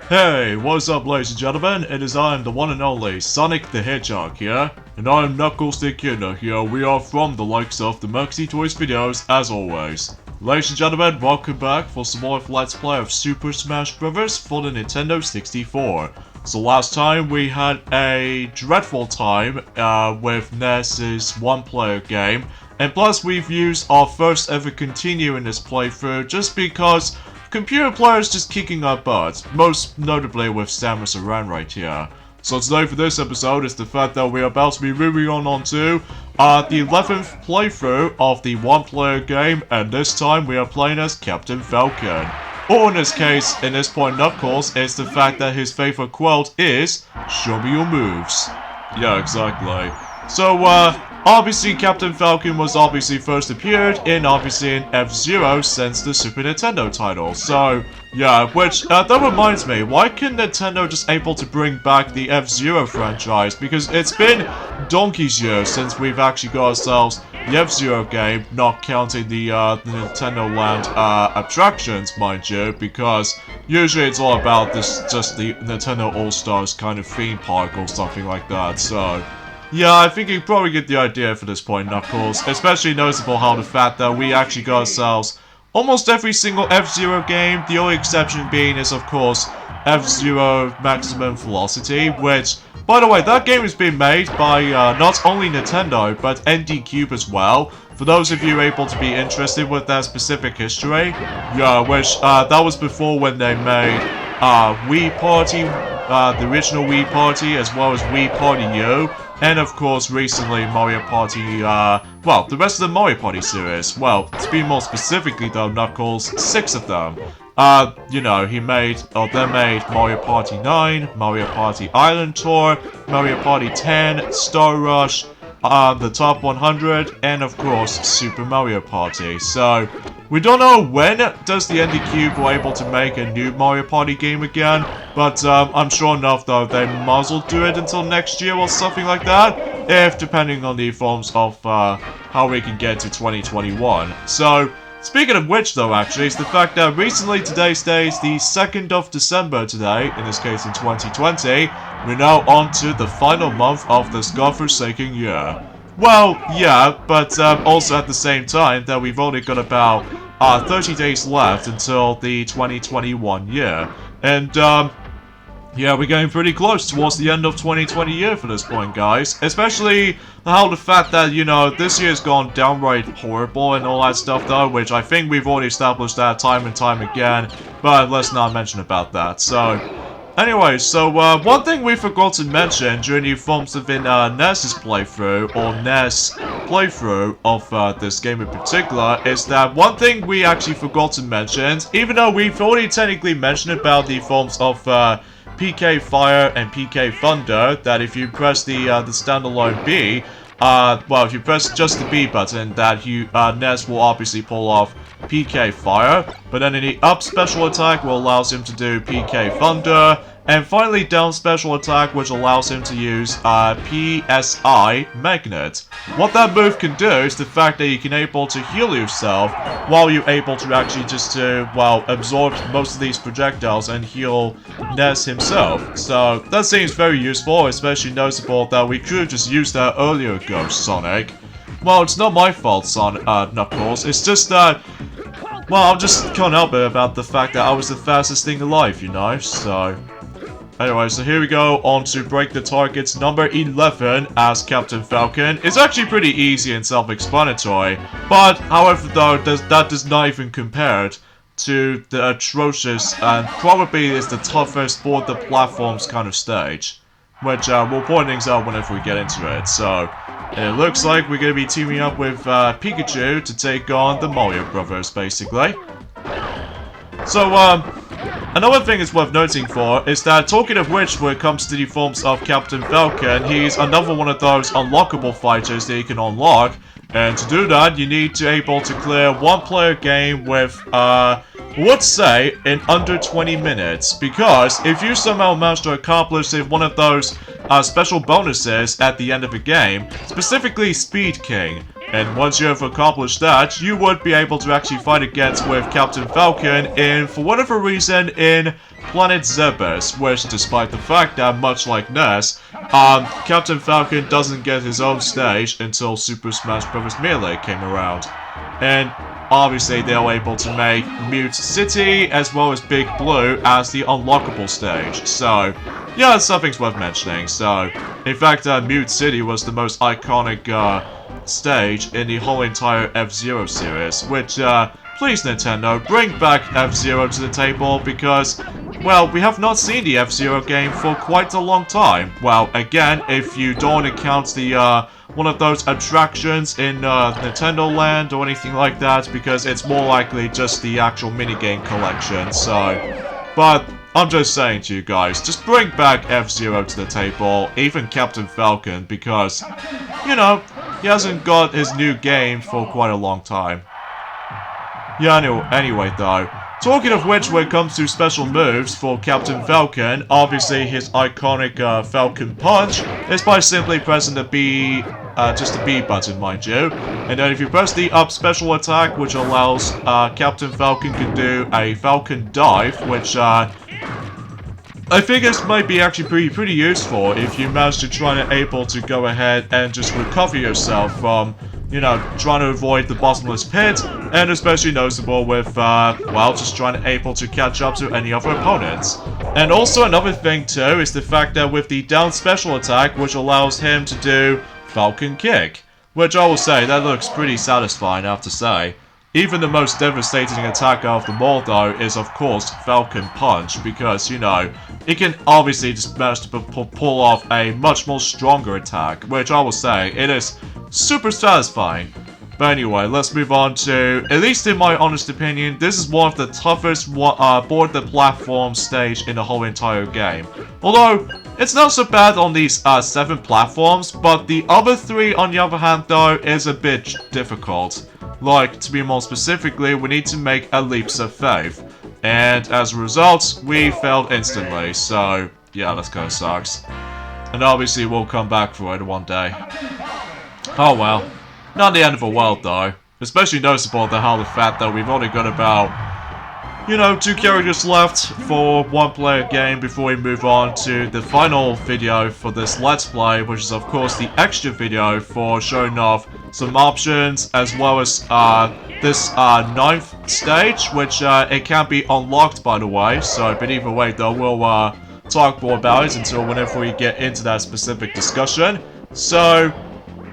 Hey, what's up ladies and gentlemen, it is I am the one and only Sonic the Hedgehog here, and I am Knuckles the Echidna here. We are from the likes of the Mercy Toys videos as always. Ladies and gentlemen, welcome back for some more Let's Play of Super Smash Bros. For the Nintendo 64. So last time we had a dreadful time with NES's one-player game, and plus we've used our first ever continue in this playthrough just because computer players just kicking our butts, most notably with Samus Aran right here. So today for this episode is the fact that we're about to be moving on to the 11th playthrough of the one-player game, and this time we are playing as Captain Falcon. Or in this case, in this point Knuckles, it's the fact that his favorite quote is, "Show me your moves." Yeah, exactly. So, obviously Captain Falcon was obviously first appeared in F-Zero since the Super Nintendo title. So, yeah, which, that reminds me, why can Nintendo just able to bring back the F-Zero franchise? Because it's been donkey's years since we've actually got ourselves the F-Zero game, not counting the Nintendo Land attractions, mind you, because usually it's all about this, just the Nintendo All-Stars kind of theme park or something like that, so yeah, I think you probably get the idea for this point, Knuckles. Especially noticeable how the fact that we actually got ourselves almost every single F-Zero game, the only exception being is, of course, F-Zero Maximum Velocity, which, by the way, that game is being made by not only Nintendo, but ND Cube as well. For those of you able to be interested with that specific history, yeah, which, that was before when they made Wii Party, the original Wii Party, as well as Wii Party U. And of course, recently, Mario Party, well, the rest of the Mario Party series. Well, to be more specifically though, Knuckles, 6 of them. You know, they made Mario Party 9, Mario Party Island Tour, Mario Party 10, Star Rush, the Top 100, and of course, Super Mario Party. So, we don't know when does the ND Cube were able to make a new Mario Party game again, but I'm sure enough though they might as well do it until next year or something like that, if depending on the forms of how we can get to 2021. So, speaking of which though actually, it's the fact that recently today's day is the 2nd of December today, in this case in 2020, we're now on to the final month of this godforsaken year. Well, yeah, but also at the same time that we've only got about 30 days left until the 2021 year. And, yeah, we're getting pretty close towards the end of 2020 year for this point, guys. Especially how the fact that, you know, this year's gone downright horrible and all that stuff, though, which I think we've already established that time and time again, but let's not mention about that. So, anyway, so one thing we forgot to mention during the forms of NES's playthrough, or NES playthrough of this game in particular, is that one thing we actually forgot to mention, even though we've already technically mentioned about the forms of PK Fire and PK Thunder, that if you press the standalone B, well, if you press just the B button, that NES will obviously pull off PK Fire, but then in the up special attack will allows him to do PK Thunder, and finally down special attack which allows him to use PSI Magnet. What that move can do is the fact that you can able to heal yourself while you're able to actually just well, absorb most of these projectiles and heal NES himself. So that seems very useful, especially noticeable that we could have just used that earlier ago, Sonic. Well, it's not my fault, Knuckles, it's just that, well, I just can't help it about the fact that I was the fastest thing alive, you know, so anyway, so here we go on to break the targets number 11 as Captain Falcon. It's actually pretty easy and self-explanatory, but however though, that does not even compare to the atrocious and probably is the toughest board the platforms kind of stage, which we'll point things out whenever we get into it. So it looks like we're going to be teaming up with Pikachu to take on the Mario Brothers, basically. So, another thing it's worth noting for is that, talking of which, when it comes to the forms of Captain Falcon, he's another one of those unlockable fighters that you can unlock, and to do that, you need to able to clear one-player game with, let's say, in under 20 minutes, because if you somehow manage to accomplish one of those special bonuses at the end of a game, specifically Speed King, And once you have accomplished that, you would be able to actually fight against with Captain Falcon in, for whatever reason, in Planet Zebes, which despite the fact that, much like Ness, Captain Falcon doesn't get his own stage until Super Smash Bros. Melee came around. And obviously they were able to make Mute City as well as Big Blue as the unlockable stage. So, yeah, something's worth mentioning. So, in fact, Mute City was the most iconic stage in the whole entire F-Zero series, which, please Nintendo, bring back F-Zero to the table because, well, we have not seen the F-Zero game for quite a long time. Well, again, if you don't account the, one of those attractions in Nintendo Land or anything like that, because it's more likely just the actual minigame collection, so... But, I'm just saying to you guys, just bring back F-Zero to the table, even Captain Falcon, because, you know, he hasn't got his new game for quite a long time. Yeah, anyway though, talking of which, when it comes to special moves for Captain Falcon, obviously his iconic Falcon Punch is by simply pressing the B, just the B button, mind you. And then if you press the up special attack, which allows Captain Falcon to do a Falcon Dive, which I think this might be actually pretty useful if you manage to try and able to go ahead and just recover yourself from, you know, trying to avoid the bottomless pit, and especially noticeable with, well, just trying to able to catch up to any other opponents. And also another thing too is the fact that with the down special attack, which allows him to do Falcon Kick, which I will say, that looks pretty satisfying, I have to say. Even the most devastating attack out of them all, though, is of course Falcon Punch, because, you know, it can obviously just manage to pull off a much more stronger attack, which I will say, it is super satisfying. But anyway, let's move on to, at least in my honest opinion, this is one of the toughest board the platform stage in the whole entire game. Although, it's not so bad on these 7 platforms, but the other 3, on the other hand, though, is a bit difficult. Like, to be more specifically, we need to make a leaps of faith. And as a result, we failed instantly, so yeah, that kinda sucks. And obviously we'll come back for it one day. Oh well. Not the end of the world though. Especially noticeable the fact that we've only got about, you know, 2 characters left for 1-player game before we move on to the final video for this Let's Play, which is of course the extra video for showing off some options, as well as this 9th stage, which it can't be unlocked by the way, so but either way though, we'll talk more about it until whenever we get into that specific discussion. So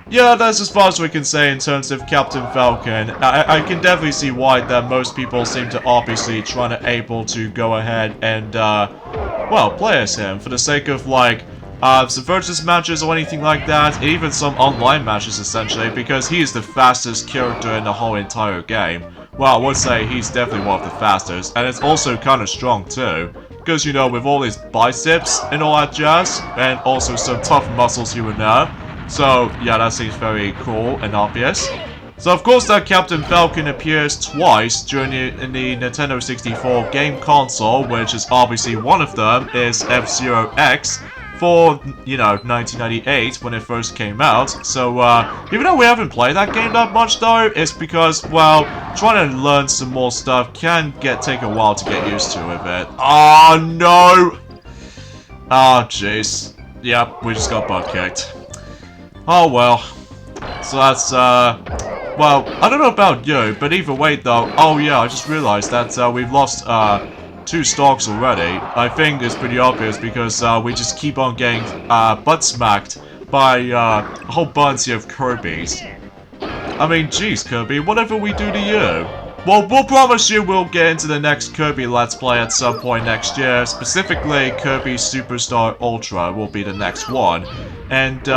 yeah, that's as far as we can say in terms of Captain Falcon. I can definitely see why that most people seem to obviously trying to able to go ahead and, well, play as him for the sake of, like, some versus matches or anything like that, even some online matches essentially, because he is the fastest character in the whole entire game. Well, I would say he's definitely one of the fastest, and it's also kind of strong too. Because, you know, with all his biceps and all that jazz, and also some tough muscles here and there. So, yeah, that seems very cool and obvious. So, of course, that Captain Falcon appears twice during in the Nintendo 64 game console, which is obviously one of them is F-Zero X for, you know, 1998 when it first came out. So, even though we haven't played that game that much, though, it's because, well, trying to learn some more stuff can take a while to get used to with it. Oh, no! Oh, jeez. Yep, we just got butt kicked. Oh well, so that's, well, I don't know about you, but either way though, oh yeah, I just realized that, we've lost, 2 stocks already. I think it's pretty obvious because, we just keep on getting, butt smacked by, a whole bunch of Kirby's. I mean, geez, Kirby, whatever we do to you. Well, we'll promise you we'll get into the next Kirby Let's Play at some point next year. Specifically, Kirby Superstar Ultra will be the next one. And,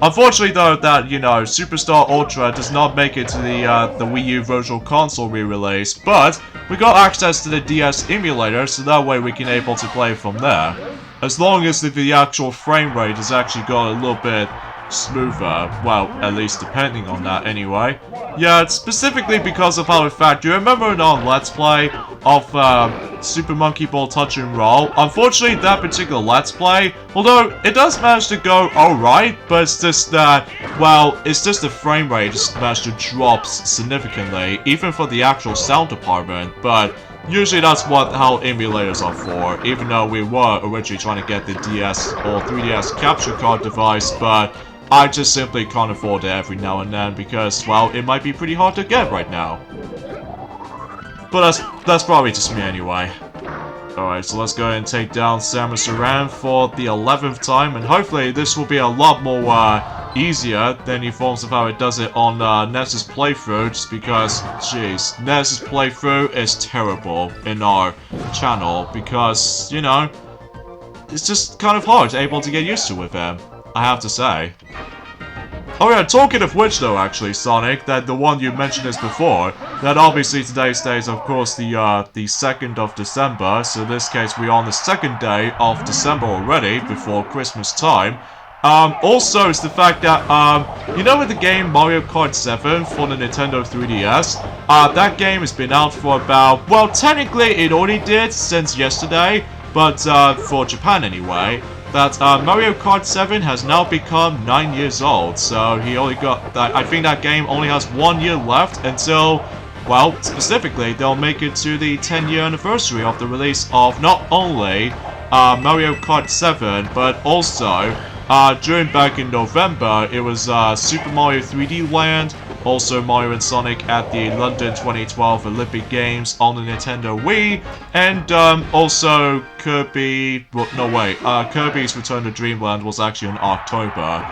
unfortunately though, that, you know, Superstar Ultra does not make it to the Wii U Virtual Console re-release, but we got access to the DS emulator, so that way we can able to play from there. As long as the actual frame rate has actually got a little bit smoother. Well, at least depending on that anyway. Yeah, it's specifically because of how, in fact, do you remember in our Let's Play of Super Monkey Ball Touch and Roll? Unfortunately, that particular Let's Play, although it does manage to go alright, but it's just that, well, it's just the frame rate just managed to drop significantly, even for the actual sound department, but usually that's how emulators are for, even though we were originally trying to get the DS or 3DS capture card device, but I just simply can't afford it every now and then because, well, it might be pretty hard to get right now. But that's probably just me anyway. Alright, so let's go ahead and take down Samus Aran for the 11th time, and hopefully this will be a lot more easier than the forms of how it does it on Ness's playthrough, just because, jeez, Ness's playthrough is terrible in our channel, because, you know, it's just kind of hard able to get used to with him, I have to say. Oh yeah, talking of which though, actually, Sonic, that the one you mentioned this before, that obviously today's day is of course the 2nd of December, so in this case we are on the 2nd day of December already, before Christmas time. Also, it's the fact that, you know with the game Mario Kart 7 for the Nintendo 3DS, that game has been out for about, well, technically it already did since yesterday, but, for Japan anyway, that, Mario Kart 7 has now become 9 years old, so he only got, I think that game only has 1 year left until, well, specifically, they'll make it to the 10-year anniversary of the release of not only, Mario Kart 7, but also, during back in November, it was Super Mario 3D Land, also Mario and Sonic at the London 2012 Olympic Games on the Nintendo Wii, and also Kirby, well, no wait, Kirby's Return to Dreamland was actually in October.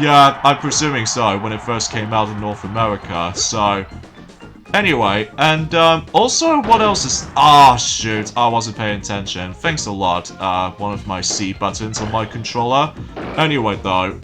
Yeah, I'm presuming so, when it first came out in North America, so... Anyway, and also, what else is... Ah, shoot, I wasn't paying attention. Thanks a lot, one of my C buttons on my controller. Anyway, though,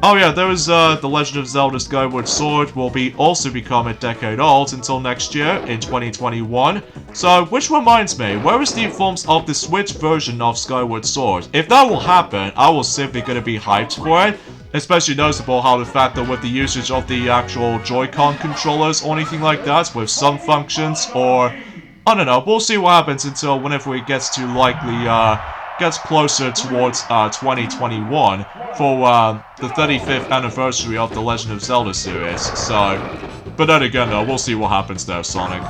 oh yeah, there was, The Legend of Zelda Skyward Sword will also become a decade old until next year, in 2021. So, which reminds me, where is the forms of the Switch version of Skyward Sword? If that will happen, I will simply gonna be hyped for it. Especially noticeable how the fact that with the usage of the actual Joy-Con controllers or anything like that, with some functions, or, I don't know, we'll see what happens until whenever it gets to likely, gets closer towards 2021 for the 35th anniversary of the Legend of Zelda series, so, but then again though, we'll see what happens there, Sonic.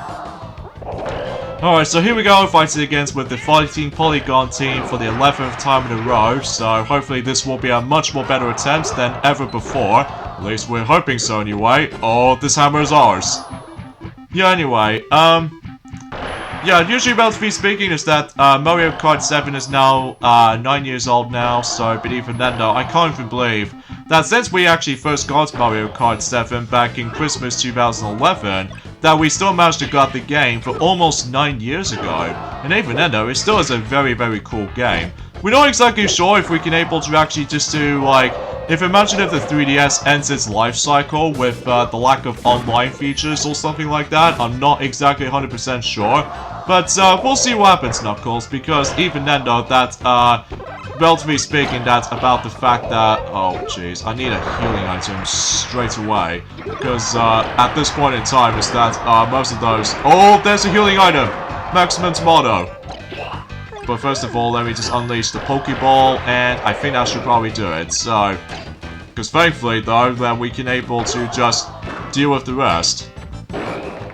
Alright, so here we go, fighting against with the Fighting Polygon team for the 11th time in a row, so hopefully this will be a much more better attempt than ever before, at least we're hoping so anyway. Oh, this hammer is ours. Yeah, anyway, yeah, usually relatively speaking is that Mario Kart 7 is now 9 years old now, so, but even then though, I can't even believe that since we actually first got Mario Kart 7 back in Christmas 2011, that we still managed to get the game for almost 9 years ago. And even then though, it still is a very, very cool game. We're not exactly sure if we can able to actually just do, like, imagine if the 3DS ends its life cycle with the lack of online features or something like that. I'm not exactly 100% sure. But we'll see what happens, Knuckles, because even then though, that, relatively speaking, that's about the fact that, oh jeez, I need a healing item straight away. Because at this point in time, is that most of those, oh, there's a healing item! Maximum Tomato! But first of all, let me just unleash the Pokeball, and I think that should probably do it, so... Because thankfully, though, that we can able to just deal with the rest.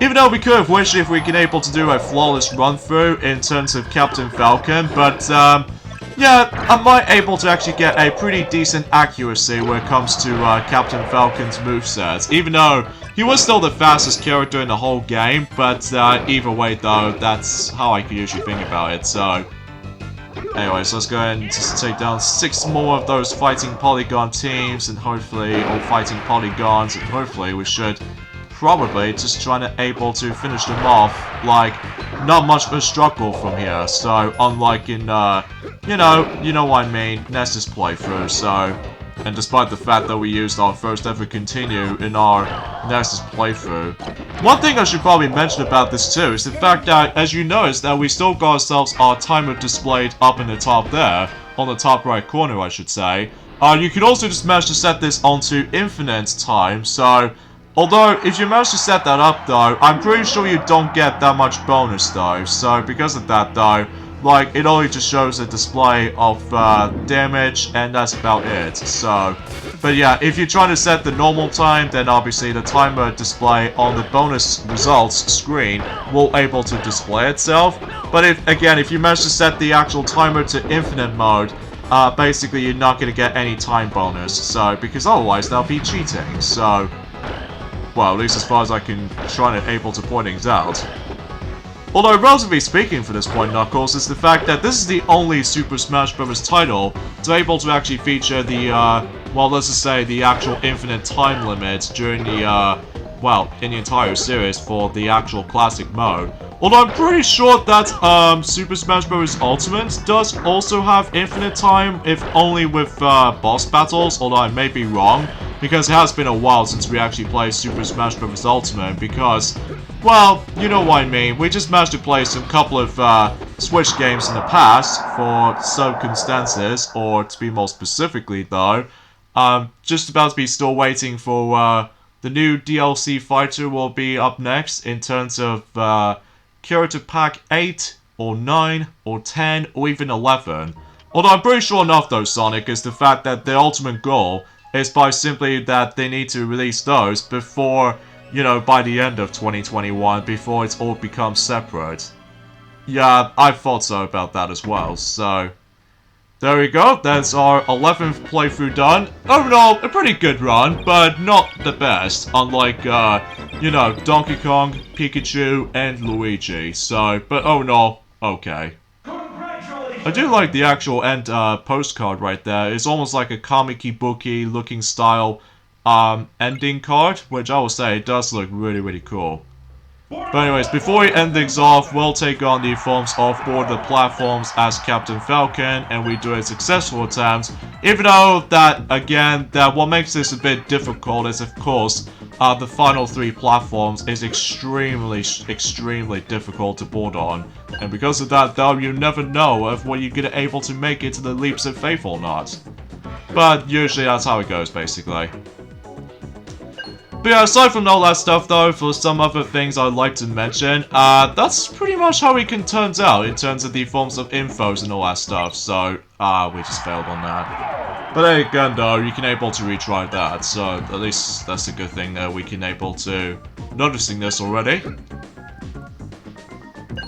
Even though we could have wished if we can able to do a flawless run-through in terms of Captain Falcon, but, yeah, I might able to actually get a pretty decent accuracy when it comes to Captain Falcon's moveset, even though he was still the fastest character in the whole game, but either way though, that's how I could usually think about it, so... Anyways, let's go ahead and just take down 6 more of those Fighting Polygon teams, and hopefully, or Fighting Polygons, and hopefully we should probably just trying to able to finish them off, like, not much of a struggle from here, so unlike in, you know what I mean, Ness's playthrough, so... And despite the fact that we used our first ever continue in our Ness's playthrough. One thing I should probably mention about this too is the fact that, as you notice, that we still got ourselves our timer displayed up in the top there, on the top right corner I should say. You can also just manage to set this onto infinite time, so... Although, if you manage to set that up though, I'm pretty sure you don't get that much bonus though, so because of that though, like, it only just shows a display of damage, and that's about it, so... But yeah, if you're trying to set the normal time, then obviously the timer display on the bonus results screen will able to display itself. But if you manage to set the actual timer to infinite mode, basically you're not going to get any time bonus, so, because otherwise that'll be cheating, so... Well, at least as far as I can try and able to point things out. Although, relatively speaking for this point, Knuckles, is the fact that this is the only Super Smash Bros. Title to able to actually feature the, well, let's just say the actual infinite time limit during the, well, in the entire series for the actual classic mode. Although I'm pretty sure that, Super Smash Bros. Ultimate does also have infinite time, if only with, boss battles, although I may be wrong. Because it has been a while since we actually played Super Smash Bros. Ultimate, because, well, you know what I mean. We just managed to play some couple of Switch games in the past for circumstances, or to be more specifically though, just about to be still waiting for the new DLC fighter will be up next in terms of Character Pack 8, or 9, or 10, or even 11. Although I'm pretty sure enough though, Sonic, is the fact that the ultimate goal is by simply that they need to release those before, you know, by the end of 2021, before it's all becomes separate. Yeah, I thought so about that as well, so... There we go, that's our 11th playthrough done. Overall, a pretty good run, but not the best, unlike, you know, Donkey Kong, Pikachu, and Luigi, so, but oh no, okay. I do like the actual end postcard right there. It's almost like a comic booky looking style ending card, which I will say it does look really cool. But anyways, before we end things off, we'll take on the forms of board the platforms as Captain Falcon, and we do a successful attempt. Even though that, again, that what makes this a bit difficult is, of course, the final 3 platforms is extremely difficult to board on. And because of that, though, you never know if you're gonna able to make it to the leaps of faith or not. But usually that's how it goes, basically. But yeah, aside from all that stuff though, for some other things I'd like to mention, that's pretty much how it turns out in terms of the forms of infos and all that stuff, so, we just failed on that. But then again though, you can able to retry that, so at least that's a good thing that we can able to noticing this already.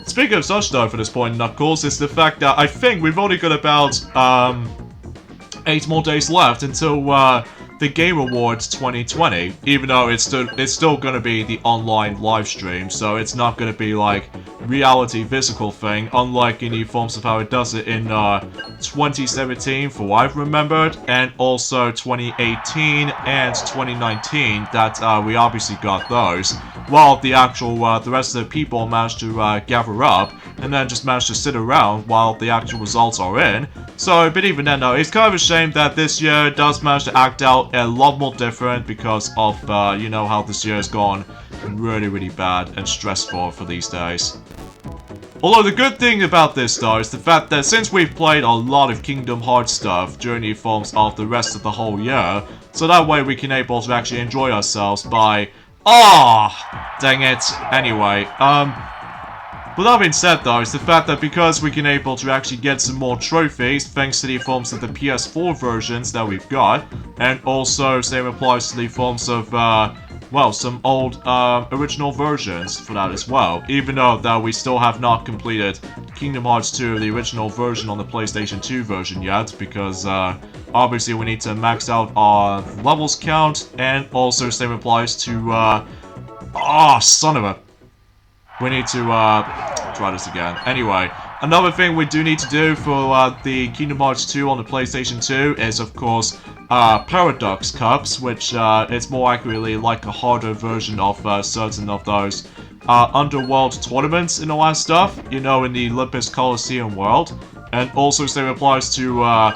Speaking of such though for this point, Knuckles, is the fact that I think we've only got about, 8 more days left until, the Game Awards 2020, even though it's still gonna be the online live stream, so it's not gonna be like reality physical thing, unlike in the forms of how it does it in 2017, for what I've remembered, and also 2018 and 2019. That we obviously got those, while the actual the rest of the people managed to gather up and then just managed to sit around while the actual results are in. So, but even then though, it's kind of a shame that this year does manage to act out a lot more different because of, you know, how this year has gone really bad and stressful for these days. Although the good thing about this though is the fact that since we've played a lot of Kingdom Hearts stuff during the forms of the rest of the whole year, so that way we can able to actually enjoy ourselves by... dang it. Anyway, but that being said though, is the fact that because we can able to actually get some more trophies thanks to the forms of the PS4 versions that we've got, and also same applies to the forms of, well, some old original versions for that as well, even though that we still have not completed Kingdom Hearts 2, the original version on the PlayStation 2 version yet, because obviously we need to max out our levels count, and also same applies to, son of a... We need to, try this again. Anyway, another thing we do need to do for, the Kingdom Hearts 2 on the PlayStation 2 is, of course, Paradox Cups, which, it's more accurately like a harder version of, certain of those, underworld tournaments and all that stuff, you know, in the Olympus Coliseum world. And also same applies to,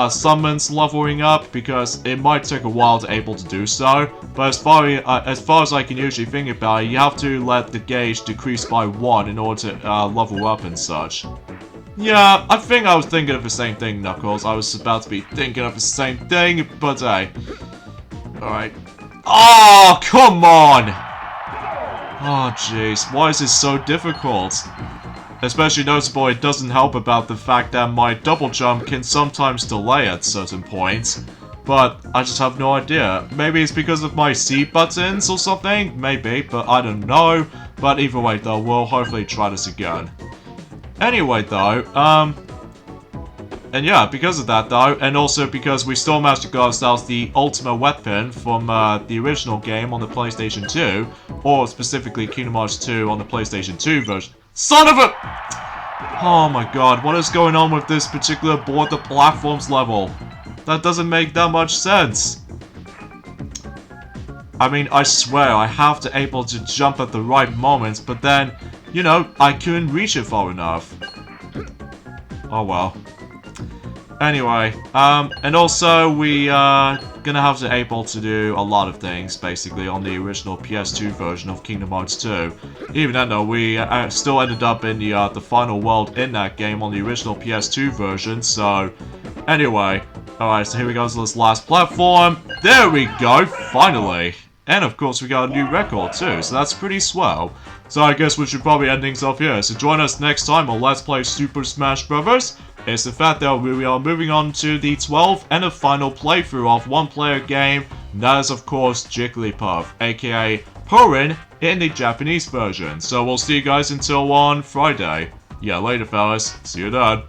summons leveling up, because it might take a while to able to do so, but as far as I can usually think about it, you have to let the gauge decrease by 1 in order to level up and such. Yeah, I think I was thinking of the same thing, Knuckles. I was about to be thinking of the same thing, but hey. Alright. Oh, come on! Oh, jeez. Why is this so difficult? Especially noticeable, it doesn't help about the fact that my double jump can sometimes delay at certain points. But I just have no idea. Maybe it's because of my C buttons or something? Maybe, but I don't know. But either way though, we'll hopefully try this again. Anyway though, and yeah, because of that though, and also because we still managed to get ourselves the ultimate weapon from the original game on the PlayStation 2, or specifically Kingdom Hearts 2 on the PlayStation 2 version. Son of a... Oh my god, what is going on with this particular board the platforms level? That doesn't make that much sense. I mean, I swear, I have to able to jump at the right moments, but then, you know, I couldn't reach it far enough. Oh well. Anyway, and also we gonna have to able to do a lot of things, basically, on the original PS2 version of Kingdom Hearts 2. Even then though, we still ended up in the final world in that game on the original PS2 version, so... Anyway, alright, so here we go to this last platform. There we go, finally! And of course we got a new record too, so that's pretty swell. So I guess we should probably end things off here. So join us next time on Let's Play Super Smash Bros. It's the fact that we are moving on to the 12th and a final playthrough of one-player game. And that is of course Jigglypuff, aka Purin in the Japanese version. So we'll see you guys until on Friday. Yeah, later fellas. See you then.